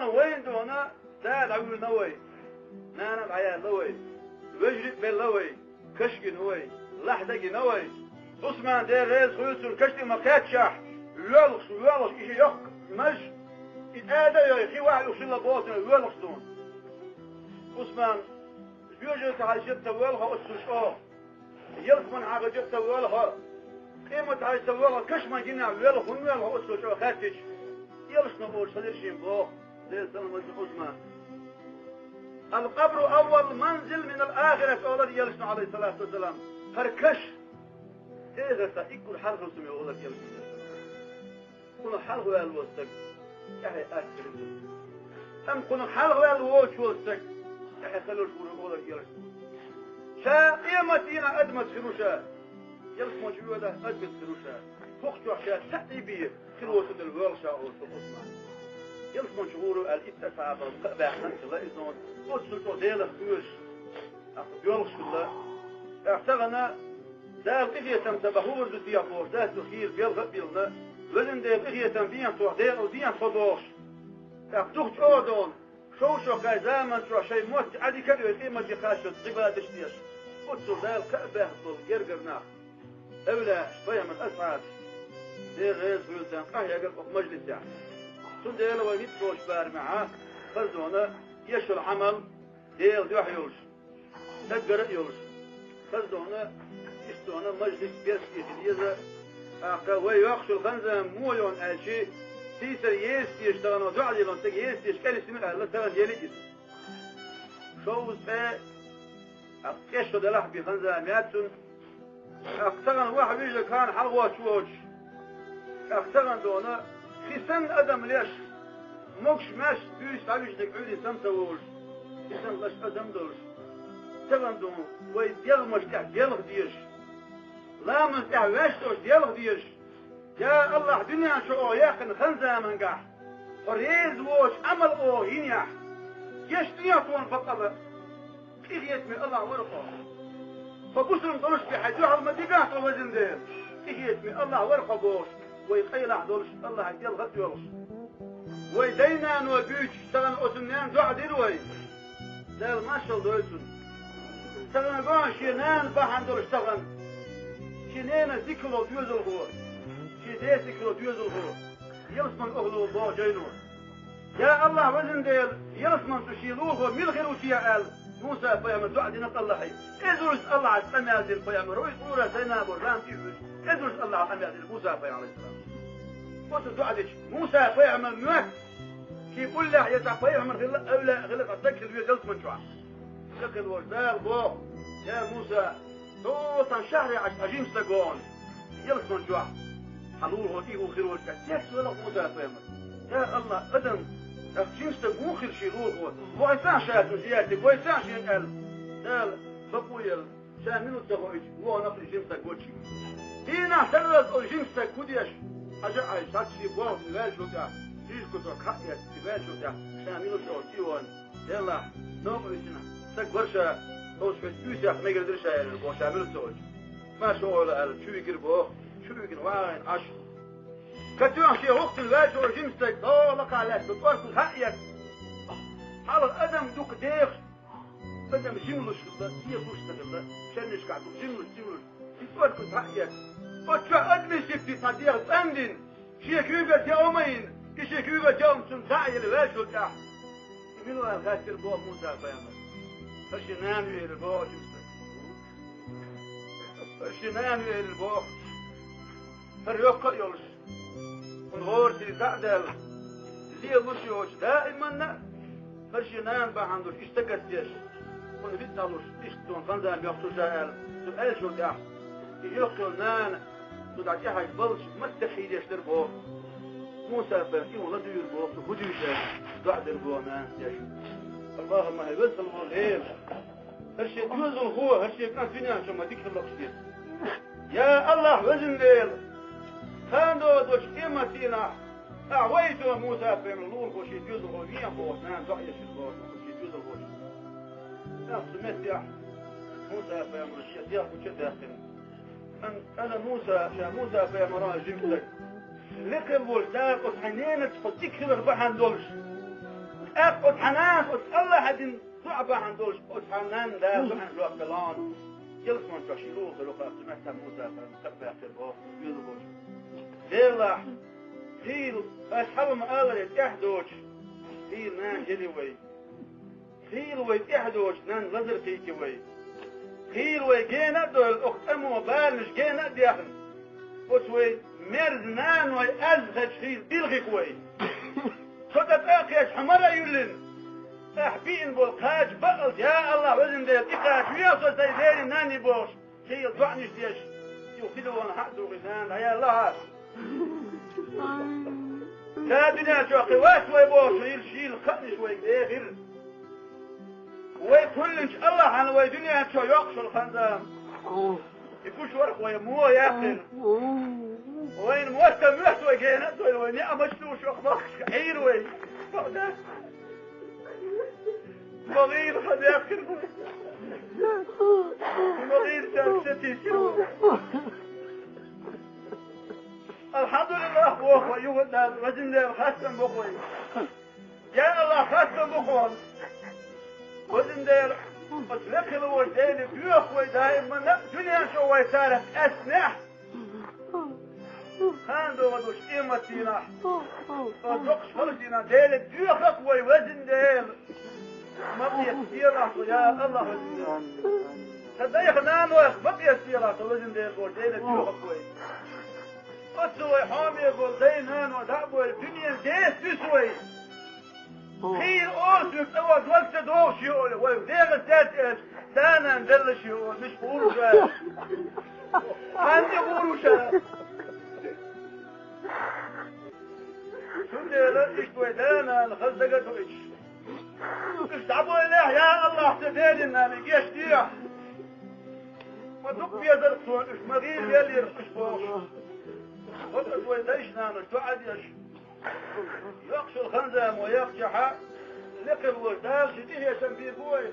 أنا وين دونا دا العول نوي نانا العيال نوي وجرت بالنوي كشك نوي لحدة نوي عثمان ده رئيس خيوط كشك مكاتشح يولش إيش يق مج إذا يا أخي واحد يوصل لباطن يولش دون عثمان بيوجد على جبت ويلها أسوش يلف من على جبت ويلها قيمة على سويلها كش ما جينا ويلها ونويلها أسوش خاتش يلش نقول صدير شيء بوه زي سلم عثمان القبر أول منزل من الآخرة أولاد يلش عليه الصلاة والسلام هركش إذا سأكل حرف سمي أولاد يلش كنا حرف الوستك يحيى أكثر أم كنا حرف الوش وستك يحيى خلوا الشهور أولاد يلش شا قيمتنا أدمت خروشا يلش موجود هذا أدمت خروشا فوق شا تأتي خلوة الورشة أو الصبح يلش موجود الاتساع بأحسن الله إذن وصلت ديال خيوش يلش كله اعتقنا ده القضية تنتبهور زتيا فوش ده تخير بيلغ بيلنا ولن ده القضية تنبيان توح ديال وديان فضوش اعتقت أودون شو كاي زمن شو شيء موت عادي كده يقيمة يخاشد قبلة تشتيش قدسوا ده الكأبة بالجرجرنا أولا شوية من أسعاد دير رئيس ويلتان قهي أقل مجلس يعني سن ديال وينيت فوش بار معاه فزونا يشو العمل ديال دوح يولش تقرأ يولش فزونا يشتونا مجلس بيرسكي تليزة أقوى يوخشو الغنزة مويون أشي تيسر يستي يشتغلنا وزعدي لون تجي يستي يشكال يستمر أهلا تغل يلي شوز بقى أقشو دلح بغنزة مياتون أقتغن واحد يجي كان حلوة شوش أقتغن دونا في سن أدم ليش مكش ماش بيش تعيش تقعدي سمسة وولش في سن لش أدم دولش تغن دون ويديغمش ديالغ ديش لا من تعواش توش ديالغ ديش يا الله دنيا شو ياخن خنزة من قاح فريز ووش عمل أو ينيح يش دنيا طوان فقط كيف يتمي الله ورقه فبسرم دولش في حجوح المدقات ووزن دير كيف يتمي الله ورقه بوش ويقيل دولش الله يديل غد يولش ويدينان وبيوش تغن أسنان دعا ديروي زي الماشل دولسون تغن قوان شينان باحان دولش تغن شينينا ذكروا بيوزل هو شي ذكروا بيوزل هو يلسمن أغلو الله جينون يا الله وزن ديل يلسمن تشيلوه وملغر وشيعال موسى فيعمل دعا دينة الله حي ازرس الله على السماء فيعمل رويس قورة زيناب ورام تيوش ازرس الله على السماء موسى فيعمل السلام وصل دعا ديش موسى فيعمل نوك كي يقول له يتع فيعمل غلق الذكر ويجلس من شعر ذكر وجدال بو يا موسى توطن شهري عجيم سقون يلس من شعر حلول هوتيه وخير والكات يكس ولا موسى فيعمل يا الله قدم عجيم سقون خير شيلول هو وإنسان شاهد وزيادتك وإنسان شيء قال دال بقويل شان منو تغويج هو نقل جيمسك وشي هنا سرد جيمسك كوديش حاجة عايش هاتشي بوه تبال شوكا جيش كتو كحية تبال شوكا شان منو شوكيوان يلا نوم يسنا سك ورشة توش في الدوسيا ما يقدر شايل البوه شامل الزوج ما شو قال شو يقربوه شو يقرب وين عش كتوان شي وقت الواجه وجيمسك لقى عليك بتورك الحقية على الأدم دوك ديخ بدم جملش الله هي بوش تغلا شنش قاعد جملش بتورك الحقية وتشا أدمي شفتي صديق تندين شي كيوبة يومين كشي كيوبة يوم سنتاعي الواجه كاح منو الغاس البوه موسى فيعمل فشنان ويل البوه جيمسك فشنان ويل البوه فريوق يولش ونغور سي تعدل زي الوشيوش دائما فرشنان بحندوش اشتكتيش ونفيتالوش اشتون خنزان بيخطو شايل سؤال شو تاح يجيوكل نان تدعي حاج بلش مستحيل يشتربوه موسى فاهم ولا دير بوه تخدي شايل بعد البوه نان يشو اللهم هيبس الغير هرشي جوز الخوة هرشي كان فينا شو ما ديك اللقشتين يا الله وزن ليل خاندو دوش قيمتنا أعويتو موسى في ملول خوشي جوز الغوية خوشنان دعيش الغوش خوشي جوز الغوش سمعت يا موسى في مرشية يا خوشي داخل أنا موسى شا موسى في مراجع جملك لقب والتاق وحنين تفتيك خبر بحن دولش أقعد حنان قلت الله هدين صعبة عندوش قلت حنان لا سبحان الله كلام يلس من تشيلوه لو قلت سمعت موسى فمتبع في الباب يلبوش ليلا هيل أصحاب ما قال يتحدوش هيل نان جلي وي هيل ويتحدوش نان لزر فيك وي هيل ويجينا دول الأخت أمو بالش جينا ديخن قلت وي مرز نان ويأزغج هيل بيلغيك وي صدت أخيش حمرة يولن أحبين بالقاج بقلت يا الله وزن ديت إقاش ويوصل سيدين ناني بوش شيء يضعنيش ديش يوصلوا وانا حقدوا غزان يا الله تابنا شو قواس ويبوش يلشيل خنش ويقدر ويكلنش الله عن ويدنيا شو يقش الخنزام يكوش ورق ويمو ياخر وين موسى موسى ويجينا وين يأمشتوش وقبخش حير وي مغير خد ياخر مغير شاكستي شو الحمد لله بوخوة يوهد وزن دير خاصم بوخوة يا الله خاصم بوخوة وزن دير أطلق الوردين بيوخوة دائما دنيا شو ويسارة أسنح خاندو ودوش إيمتينا ودوكش فرسينا دير بيوخك ويوزن دير ما بيستيرا يا الله وزن دير تدايخ نانوخ ما بيستيرا وزن دير وردين بيوخك وي قصوي حامي يقول دينان ودعبوا الدنيا ديس بسوي خير أرسل أود وقت دوش يقول ويدير التاتئس دانا ندلش يقول مش بقولوا شاء عندي بقولوا شاء سندي لأيش ويدانا الخزقة وإيش اشتعبوا إله يا الله تديننا ميجيش ديح ما دق بيزر سوء إش مغير يلي رخش بوش وقت ويديشنا نشتعد يش يقش الخنزم ويقش حق لقل وردال شديه يسمى بوي